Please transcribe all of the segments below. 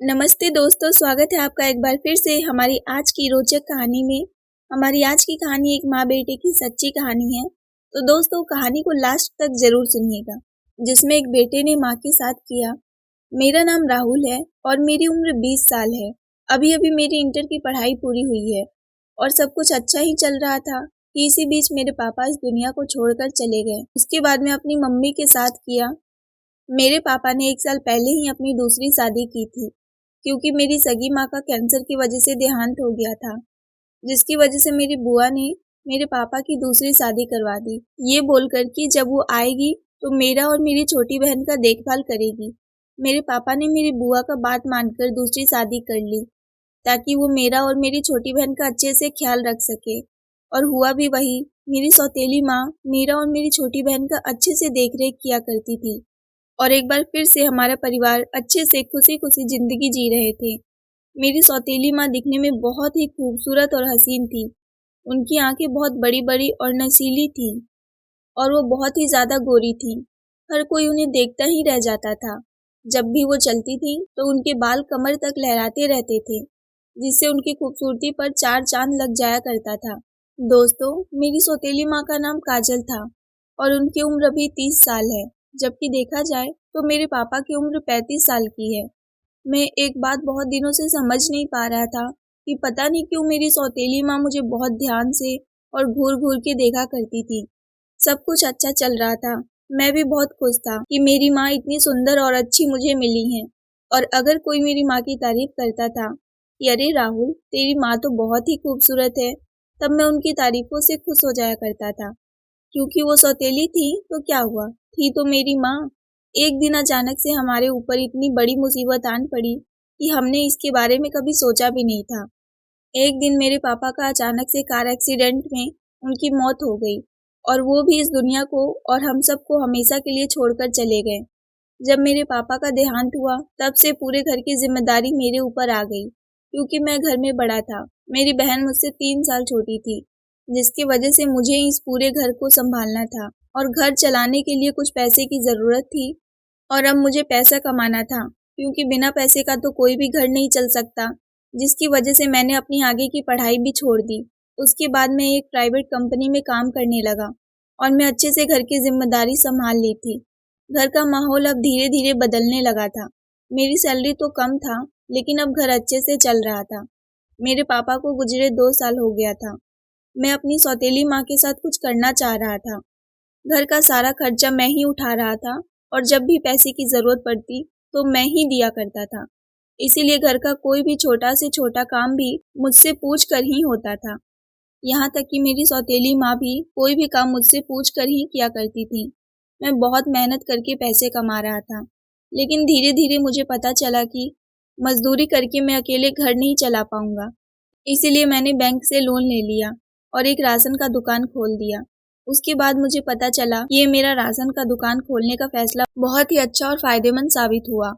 नमस्ते दोस्तों, स्वागत है आपका एक बार फिर से हमारी आज की रोचक कहानी में। हमारी आज की कहानी एक माँ बेटे की सच्ची कहानी है। तो दोस्तों, कहानी को लास्ट तक जरूर सुनिएगा, जिसमें एक बेटे ने माँ के साथ किया। मेरा नाम राहुल है और मेरी उम्र 20 साल है। अभी अभी मेरी इंटर की पढ़ाई पूरी हुई है और सब कुछ अच्छा ही चल रहा था कि इसी बीच मेरे पापा इस दुनिया को छोड़कर चले गए। उसके बाद मैं अपनी मम्मी के साथ किया। मेरे पापा ने 1 साल पहले ही अपनी दूसरी शादी की थी, क्योंकि मेरी सगी माँ का कैंसर की वजह से देहांत हो गया था, जिसकी वजह से मेरी बुआ ने मेरे पापा की दूसरी शादी करवा दी, ये बोलकर कि जब वो आएगी तो मेरा और मेरी छोटी बहन का देखभाल करेगी। मेरे पापा ने मेरी बुआ का बात मानकर दूसरी शादी कर ली, ताकि वो मेरा और मेरी छोटी बहन का अच्छे से ख्याल रख सके। और हुआ भी वही। मेरी सौतेली माँ मेरा और मेरी छोटी बहन का अच्छे से देखरेख किया करती थी और एक बार फिर से हमारा परिवार अच्छे से खुशी खुशी जिंदगी जी रहे थे। मेरी सौतेली माँ दिखने में बहुत ही खूबसूरत और हसीन थी। उनकी आंखें बहुत बड़ी बड़ी और नशीली थी और वो बहुत ही ज्यादा गोरी थी। हर कोई उन्हें देखता ही रह जाता था। जब भी वो चलती थी तो उनके बाल कमर तक लहराते रहते थे, जिससे उनकी खूबसूरती पर 4 चांद लग जाया करता था। दोस्तों, मेरी सौतेली माँ का नाम काजल था और उनकी उम्र अभी 30 साल है, जबकि देखा जाए तो मेरे पापा की उम्र 35 साल की है। मैं एक बात बहुत दिनों से समझ नहीं पा रहा था कि पता नहीं क्यों मेरी सौतेली माँ मुझे बहुत ध्यान से और घूर घूर के देखा करती थी। सब कुछ अच्छा चल रहा था। मैं भी बहुत खुश था कि मेरी माँ इतनी सुंदर और अच्छी मुझे मिली है। और अगर कोई मेरी माँ की तारीफ करता था कि अरे राहुल, तेरी माँ तो बहुत ही खूबसूरत है, तब मैं उनकी तारीफों से खुश हो जाया करता था। क्योंकि वो सौतेली थी तो क्या हुआ, थी तो मेरी माँ। एक दिन अचानक से हमारे ऊपर इतनी बड़ी मुसीबत आन पड़ी कि हमने इसके बारे में कभी सोचा भी नहीं था। एक दिन मेरे पापा का अचानक से कार एक्सीडेंट में उनकी मौत हो गई और वो भी इस दुनिया को और हम सबको हमेशा के लिए छोड़कर चले गए। जब मेरे पापा का देहांत हुआ तब से पूरे घर की जिम्मेदारी मेरे ऊपर आ गई, क्योंकि मैं घर में बड़ा था। मेरी बहन मुझसे 3 साल छोटी थी, जिसकी वजह से मुझे इस पूरे घर को संभालना था और घर चलाने के लिए कुछ पैसे की ज़रूरत थी। और अब मुझे पैसा कमाना था, क्योंकि बिना पैसे का तो कोई भी घर नहीं चल सकता, जिसकी वजह से मैंने अपनी आगे की पढ़ाई भी छोड़ दी। उसके बाद मैं एक प्राइवेट कंपनी में काम करने लगा और मैं अच्छे से घर की जिम्मेदारी संभाल ली थी। घर का माहौल अब धीरे धीरे बदलने लगा था। मेरी सैलरी तो कम था, लेकिन अब घर अच्छे से चल रहा था। मेरे पापा को गुजरे 2 साल हो गया था। मैं अपनी सौतेली माँ के साथ कुछ करना चाह रहा था। घर का सारा खर्चा मैं ही उठा रहा था और जब भी पैसे की ज़रूरत पड़ती तो मैं ही दिया करता था। इसीलिए घर का कोई भी छोटा से छोटा काम भी मुझसे पूछ कर ही होता था। यहाँ तक कि मेरी सौतेली माँ भी कोई भी काम मुझसे पूछ कर ही किया करती थी। मैं बहुत मेहनत करके पैसे कमा रहा था, लेकिन धीरे धीरे मुझे पता चला कि मजदूरी करके मैं अकेले घर नहीं चला पाऊंगा। इसीलिए मैंने बैंक से लोन ले लिया और एक राशन का दुकान खोल दिया। उसके बाद मुझे पता चला कि ये मेरा राशन का दुकान खोलने का फैसला बहुत ही अच्छा और फायदेमंद साबित हुआ।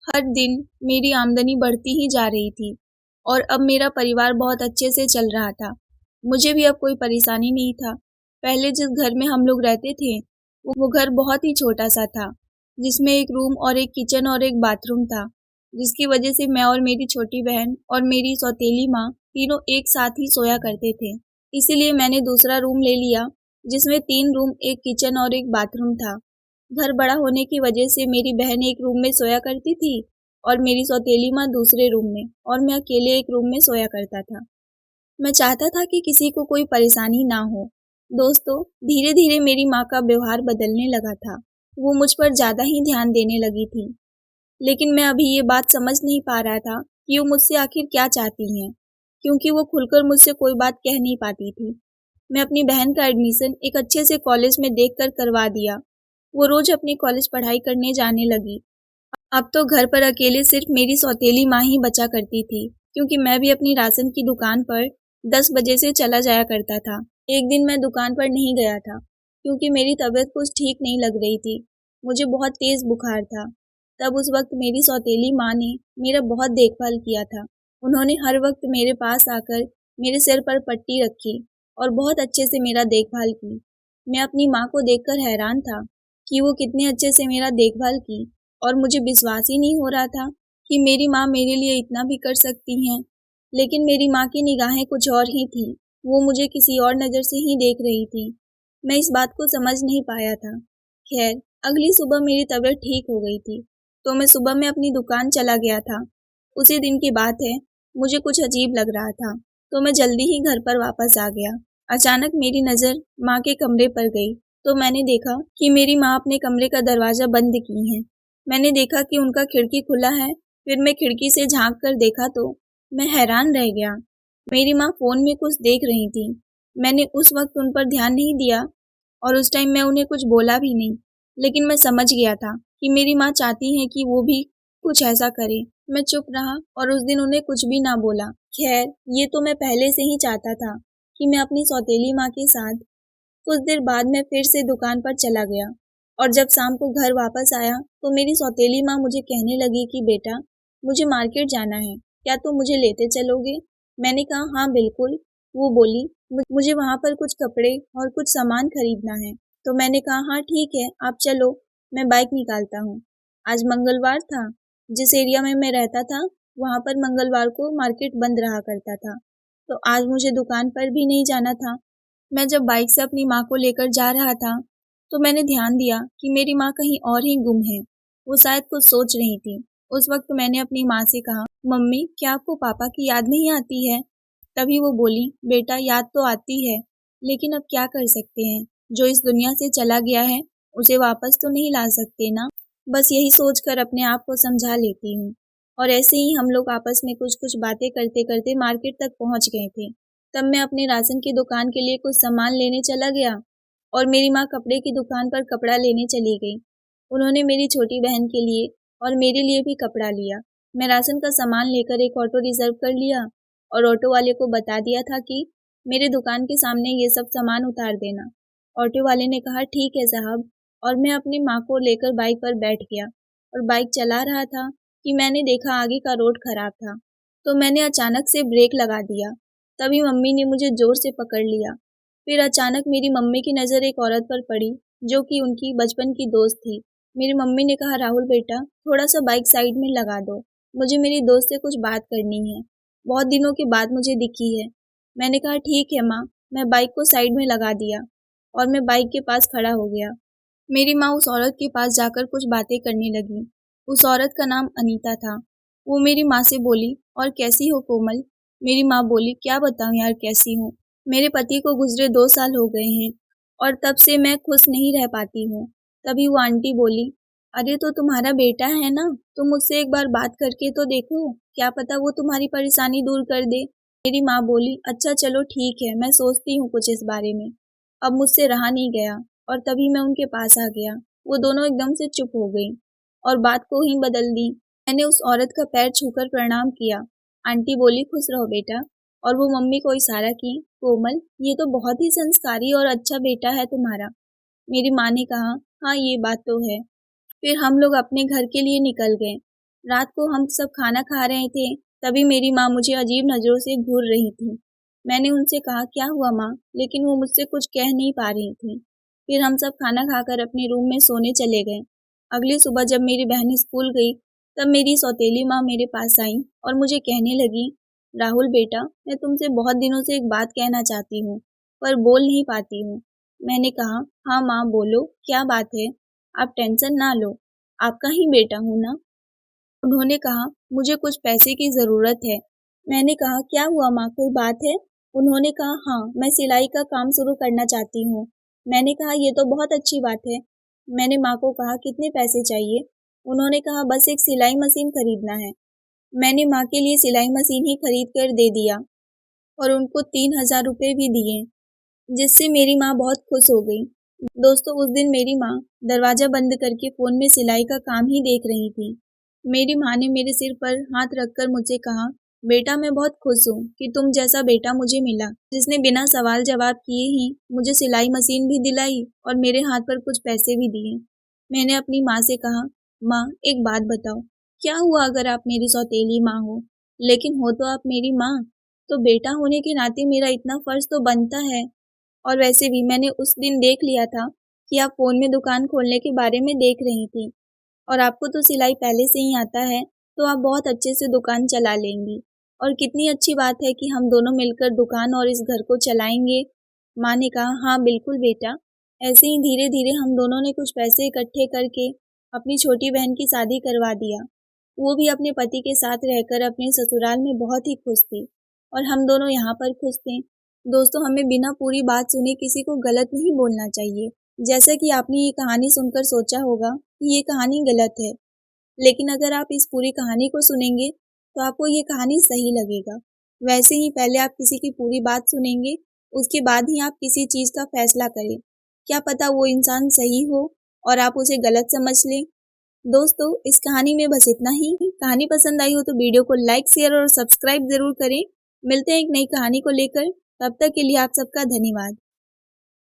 हर दिन मेरी आमदनी बढ़ती ही जा रही थी और अब मेरा परिवार बहुत अच्छे से चल रहा था। मुझे भी अब कोई परेशानी नहीं था। पहले जिस घर में हम लोग रहते थे, वो घर बहुत ही छोटा सा था, जिसमें एक रूम और एक किचन और एक बाथरूम था, जिसकी वजह से मैं और मेरी छोटी बहन और मेरी सौतेली माँ तीनों एक साथ ही सोया करते थे। इसीलिए मैंने दूसरा रूम ले लिया, जिसमें 3 रूम, एक किचन और एक बाथरूम था। घर बड़ा होने की वजह से मेरी बहन एक रूम में सोया करती थी और मेरी सौतेली माँ दूसरे रूम में, और मैं अकेले एक रूम में सोया करता था। मैं चाहता था कि किसी को कोई परेशानी ना हो। दोस्तों, धीरे धीरे मेरी माँ का व्यवहार बदलने लगा था। वो मुझ पर ज़्यादा ही ध्यान देने लगी थी, लेकिन मैं अभी ये बात समझ नहीं पा रहा था कि वो मुझसे आखिर क्या चाहती हैं, क्योंकि वो खुलकर मुझसे कोई बात कह नहीं पाती थी। मैं अपनी बहन का एडमिशन एक अच्छे से कॉलेज में देखकर करवा दिया। वो रोज अपनी कॉलेज पढ़ाई करने जाने लगी। अब तो घर पर अकेले सिर्फ मेरी सौतेली माँ ही बचा करती थी, क्योंकि मैं भी अपनी राशन की दुकान पर 10 बजे से चला जाया करता था। एक दिन मैं दुकान पर नहीं गया था, क्योंकि मेरी तबीयत कुछ ठीक नहीं लग रही थी। मुझे बहुत तेज बुखार था। तब उस वक्त मेरी सौतेली माँ ने मेरा बहुत देखभाल किया था। उन्होंने हर वक्त मेरे पास आकर मेरे सिर पर पट्टी रखी और बहुत अच्छे से मेरा देखभाल की। मैं अपनी माँ को देखकर हैरान था कि वो कितने अच्छे से मेरा देखभाल की, और मुझे विश्वास ही नहीं हो रहा था कि मेरी माँ मेरे लिए इतना भी कर सकती हैं। लेकिन मेरी माँ की निगाहें कुछ और ही थी। वो मुझे किसी और नज़र से ही देख रही थी। मैं इस बात को समझ नहीं पाया था। खैर, अगली सुबह मेरी तबीयत ठीक हो गई थी, तो मैं सुबह में अपनी दुकान चला गया था। उसी दिन की बात है, मुझे कुछ अजीब लग रहा था, तो मैं जल्दी ही घर पर वापस आ गया। अचानक मेरी नज़र माँ के कमरे पर गई, तो मैंने देखा कि मेरी माँ अपने कमरे का दरवाज़ा बंद की हैं। मैंने देखा कि उनका खिड़की खुला है। फिर मैं खिड़की से झाँक कर देखा तो मैं हैरान रह गया। मेरी माँ फ़ोन में कुछ देख रही थी। मैंने उस वक़्त उन पर ध्यान नहीं दिया और उस टाइम मैं उन्हें कुछ बोला भी नहीं। लेकिन मैं समझ गया था कि मेरी माँ चाहती हैं कि वो भी कुछ ऐसा करे। मैं चुप रहा और उस दिन उन्हें कुछ भी ना बोला। खैर, ये तो मैं पहले से ही चाहता था कि मैं अपनी सौतेली माँ के साथ। कुछ देर बाद मैं फिर से दुकान पर चला गया और जब शाम को घर वापस आया तो मेरी सौतेली माँ मुझे कहने लगी कि बेटा, मुझे मार्केट जाना है, क्या तुम मुझे लेते चलोगे? मैंने कहा हाँ बिल्कुल। वो बोली मुझे वहाँ पर कुछ कपड़े और कुछ सामान खरीदना है। तो मैंने कहा हाँ ठीक है, आप चलो, मैं बाइक निकालता हूँ। आज मंगलवार था। जिस एरिया में मैं रहता था वहाँ पर मंगलवार को मार्केट बंद रहा करता था, तो आज मुझे दुकान पर भी नहीं जाना था। मैं जब बाइक से अपनी माँ को लेकर जा रहा था, तो मैंने ध्यान दिया कि मेरी माँ कहीं और ही गुम है। वो शायद कुछ सोच रही थी। उस वक्त मैंने अपनी माँ से कहा, मम्मी क्या आपको पापा की याद नहीं आती है? तभी वो बोली, बेटा याद तो आती है, लेकिन अब क्या कर सकते हैं? जो इस दुनिया से चला गया है, उसे वापस तो नहीं ला सकते ना। बस यही सोचकर अपने आप को समझा लेती हूँ। और ऐसे ही हम लोग आपस में कुछ-कुछ बातें करते-करते मार्केट तक पहुँच गए थे। तब मैं अपने राशन की दुकान के लिए कुछ सामान लेने चला गया और मेरी माँ कपड़े की दुकान पर कपड़ा लेने चली गई। उन्होंने मेरी छोटी बहन के लिए और मेरे लिए भी कपड़ा लिया। मैं राशन का सामान लेकर एक ऑटो रिज़र्व कर लिया और ऑटो वाले को बता दिया था कि मेरे दुकान के सामने ये सब सामान उतार देना। ऑटो वाले ने कहा ठीक है साहब, और मैं अपनी माँ को लेकर बाइक पर बैठ गया और बाइक चला रहा था कि मैंने देखा आगे का रोड खराब था। तो मैंने अचानक से ब्रेक लगा दिया। तभी मम्मी ने मुझे ज़ोर से पकड़ लिया। फिर अचानक मेरी मम्मी की नज़र एक औरत पर पड़ी, जो कि उनकी बचपन की दोस्त थी। मेरी मम्मी ने कहा, राहुल बेटा, थोड़ा-सा बाइक साइड में लगा दो। मुझे मेरी दोस्त से कुछ बात करनी है। बहुत दिनों के बाद मुझे दिखी है। मैंने कहा, ठीक है माँ। मैं बाइक को साइड में लगा दिया और मैं बाइक के पास खड़ा हो गया। मेरी माँ उस औरत के पास जाकर कुछ बातें करने लगी। उस औरत का नाम अनीता था। वो मेरी माँ से बोली, और कैसी हो कोमल? मेरी माँ बोली, क्या बताऊँ यार कैसी हूँ। मेरे पति को गुजरे 2 साल हो गए हैं और तब से मैं खुश नहीं रह पाती हूँ। तभी वो आंटी बोली, अरे तो तुम्हारा बेटा है ना, तुम मुझसे एक बार बात करके तो देखो, क्या पता वो तुम्हारी परेशानी दूर कर दे। मेरी माँ बोली, अच्छा चलो ठीक है, मैं सोचती हूँ कुछ इस बारे में। अब मुझसे रहा नहीं गया और तभी मैं उनके पास आ गया। वो दोनों एकदम से चुप हो गई और बात को ही बदल दी। मैंने उस औरत का पैर छूकर प्रणाम किया। आंटी बोली, खुश रहो बेटा, और वो मम्मी को इशारा की, कोमल ये तो बहुत ही संस्कारी और अच्छा बेटा है तुम्हारा। मेरी माँ ने कहा, हाँ ये बात तो है। फिर हम लोग अपने घर के लिए निकल गए। रात को हम सब खाना खा रहे थे, तभी मेरी माँ मुझे अजीब नज़रों से घूर रही थी। मैंने उनसे कहा, क्या हुआ माँ? लेकिन वो मुझसे कुछ कह नहीं पा रही थी। फिर हम सब खाना खाकर अपने रूम में सोने चले गए। अगली सुबह जब मेरी बहन स्कूल गई, तब मेरी सौतेली माँ मेरे पास आई और मुझे कहने लगी, राहुल बेटा, मैं तुमसे बहुत दिनों से एक बात कहना चाहती हूँ, पर बोल नहीं पाती हूँ। मैंने कहा, हाँ माँ बोलो, क्या बात है? आप टेंशन ना लो, आपका ही बेटा हूँ ना। उन्होंने कहा, मुझे कुछ पैसे की ज़रूरत है। मैंने कहा, क्या हुआ माँ, कोई बात है? उन्होंने कहा, हाँ, मैं सिलाई का काम शुरू करना चाहती हूँ। मैंने कहा, ये तो बहुत अच्छी बात है। मैंने माँ को कहा, कितने पैसे चाहिए? उन्होंने कहा, बस एक सिलाई मशीन खरीदना है। मैंने माँ के लिए सिलाई मशीन ही खरीद कर दे दिया और उनको 3,000 रुपये भी दिए, जिससे मेरी माँ बहुत खुश हो गई। दोस्तों, उस दिन मेरी माँ दरवाज़ा बंद करके फ़ोन में सिलाई का काम ही देख रही थी। मेरी माँ ने मेरे सिर पर हाथ रखकर मुझसे कहा, बेटा मैं बहुत खुश हूँ कि तुम जैसा बेटा मुझे मिला, जिसने बिना सवाल जवाब किए ही मुझे सिलाई मशीन भी दिलाई और मेरे हाथ पर कुछ पैसे भी दिए। मैंने अपनी माँ से कहा, माँ एक बात बताओ, क्या हुआ अगर आप मेरी सौतेली माँ हो, लेकिन हो तो आप मेरी माँ, तो बेटा होने के नाते मेरा इतना फ़र्ज़ तो बनता है। और वैसे भी मैंने उस दिन देख लिया था कि आप फ़ोन में दुकान खोलने के बारे में देख रही थी और आपको तो सिलाई पहले से ही आता है। तो आप बहुत अच्छे से दुकान चला लेंगी। और कितनी अच्छी बात है कि हम दोनों मिलकर दुकान और इस घर को चलाएंगे। माँ ने कहा, हाँ बिल्कुल बेटा। ऐसे ही धीरे धीरे हम दोनों ने कुछ पैसे इकट्ठे करके अपनी छोटी बहन की शादी करवा दिया। वो भी अपने पति के साथ रहकर अपने ससुराल में बहुत ही खुश थी और हम दोनों यहाँ पर खुश थे। दोस्तों, हमें बिना पूरी बात सुने किसी को गलत नहीं बोलना चाहिए। जैसा कि आपने ये कहानी सुनकर सोचा होगा कि ये कहानी गलत है, लेकिन अगर आप इस पूरी कहानी को सुनेंगे तो आपको ये कहानी सही लगेगा। वैसे ही पहले आप किसी की पूरी बात सुनेंगे, उसके बाद ही आप किसी चीज़ का फैसला करें। क्या पता वो इंसान सही हो और आप उसे गलत समझ लें। दोस्तों, इस कहानी में बस इतना ही। कहानी पसंद आई हो तो वीडियो को लाइक, शेयर और सब्सक्राइब ज़रूर करें। मिलते हैं एक नई कहानी को लेकर। तब तक के लिए आप सबका धन्यवाद।